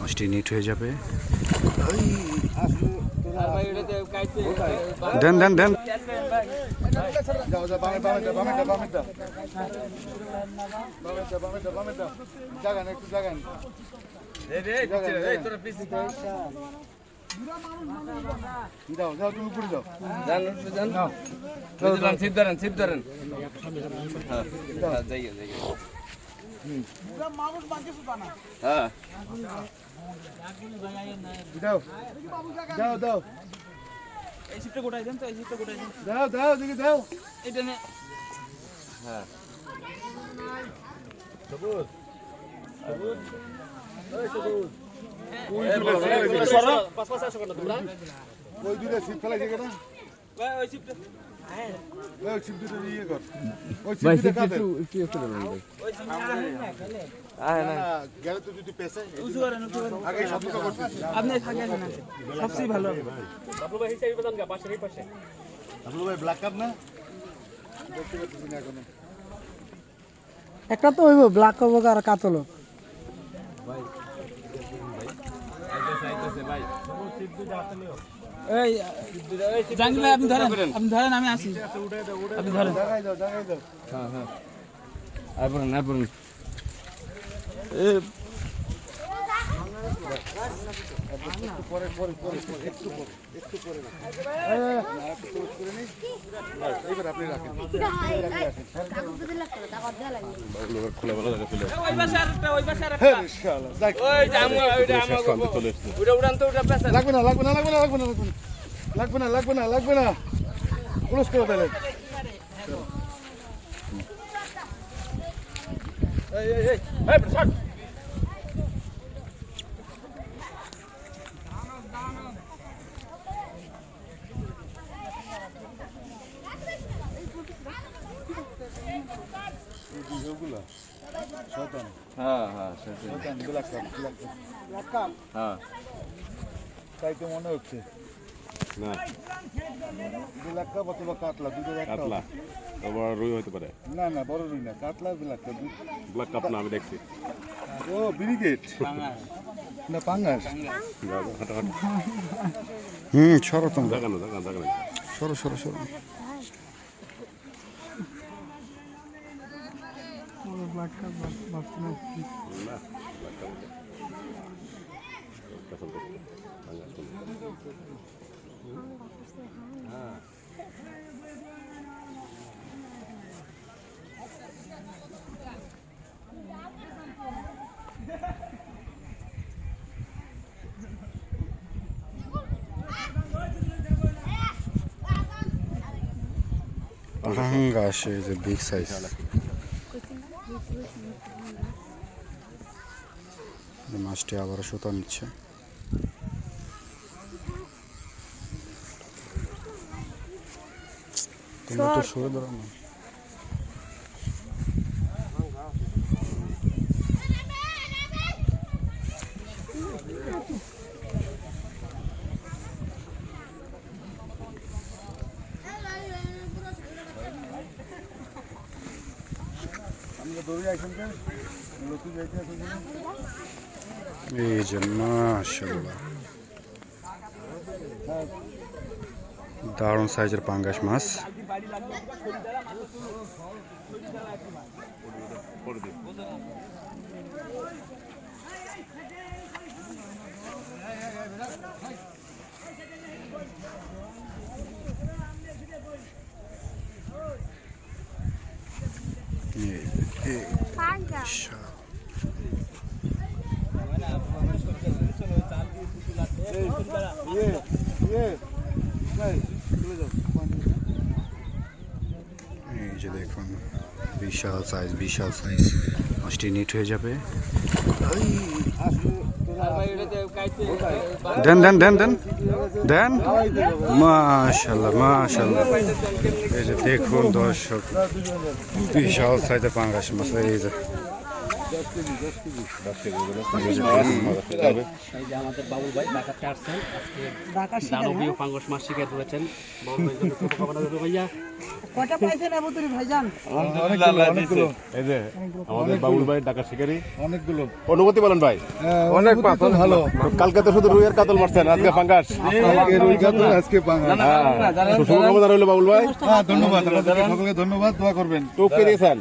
মাছটি নিট হয়ে যাবে। দেন দেন দেন। এই সিটটা গোটাই দেন তো, এই সিটটা গোটাই দেন। দাও দাও দিকে দাও। এটা নে। হ্যাঁ সবুজ সবুজ এই সবুজ এই সরো পাঁচ পাঁচ আসো কেন তোমরা? ওই দুটো সিট ফেলাই দিকে না। ওই সিটটা হ্যাঁ ওই সিট দুটো নিয়ে কর। ওই সিট দুটো কাটে। ওই সিটটা না গেলে তো যদি পেছে উঁচু করেন, উঁচু করেন। আগে সবটা করতে। আপনি থাকেন না, সবচেয়ে ভালো হবে। বাবলু ভাই হিসাব বলেন গা পাশের এই পাশে। আসলে ভাই ব্ল্যাক কাপ না দেখতে পাচ্ছি না এখন। একটা তো হইব ব্ল্যাক কবক আর কাতলো। এই জাঙ্গিল ভাই আপনি ধরেন, আপনি ধরেন, আমি আসি। আপনি ধরেন। দেখাই দাও দেখাই দাও। হ্যাঁ হ্যাঁ আইবরন আইবরন পরে পরে পরে একটু পরে একটু পরে একটু ক্লোজ করে নিই। এইবার আপনি রাখেন। খোলা ভালো লাগে ফেলে ওই পাশে আরেকটা, ওই পাশে আরেকটা। ইনশাআল্লাহ যাক। ওই যে ওইটা ওইটা উড়ান তো, ওইটা পেছান। লাগবে না লাগবে না লাগবে না লাগবে না লাগবে না লাগবে না লাগবে না ক্লোজ করে দেন। এই এই এই এই শট ওগুলা শয়তান হ্যাঁ হ্যাঁ সেটাই শয়তান ব্ল্যাক কাপ হ্যাঁ তাই তো মনে হচ্ছে না ব্ল্যাক কাপ অথবা কাতলা দুটো একটা কাতলা তো বড় রুই হতে পারে না না বড় রুই না কাতলা ব্ল্যাক কাপ ব্ল্যাক কাপ না আমি দেখছি ও ব্রিগেড না পাঙ্গাস হাঁটা হাঁটা সরো তোমরা, দেখানো দেখানো দেখানো সরো সরো সরো। ব্ল্যাক কাপ ভাবছি না। না ব্ল্যাক কাপ পছন্দ হ্যাঁ পাঙ্গাস is a big size. এই মাছটি আবার সুতা নিচ্ছে। তোমরা তো সরে দাঁড়াও না। আমরা দৌড়ে আইছেন কেন লোকে যাইতে আছেন এই যে মাশাআল্লাহ, দারুণ সাইজের পাঙ্গাস মাছ। এই যে দেখুন বিশাল সাইজ মাছটি নিট হয়ে যাবে। দেন দেন দেন দেন দেন। মাশাআল্লাহ মাশাআল্লাহ, এই যে দেখুন দর্শক বিশাল সাইজের পাঙ্গাস মাছ। এই যে এই যে আমাদের বাবুল ভাই ঢাকা চার্চেন আজকে দানবীয় পাঙ্গস মাছ শিকার করেছেন বাবুল ভাই জন্য শুভকামনা রইল ভাইয়া। কয়টা পাইছেন আবুতুরি ভাইজান? এই যে আমাদের বাবুল ভাই ঢাকা শিকারি অনেকগুলো অনুমতি বলেন ভাই। অনেক পাতল ভালো কালকে তো শুধু রুই আর কাতল মারছেন, আজকে পাঙ্গাস। রুই কাতল আজকে পাঙ্গাস। শুভকামনা রইল বাবুল ভাই। ধন্যবাদ আপনাদেরকে সকলকে ধন্যবাদ, দোয়া করবেন। টোপকে দিয়েছেন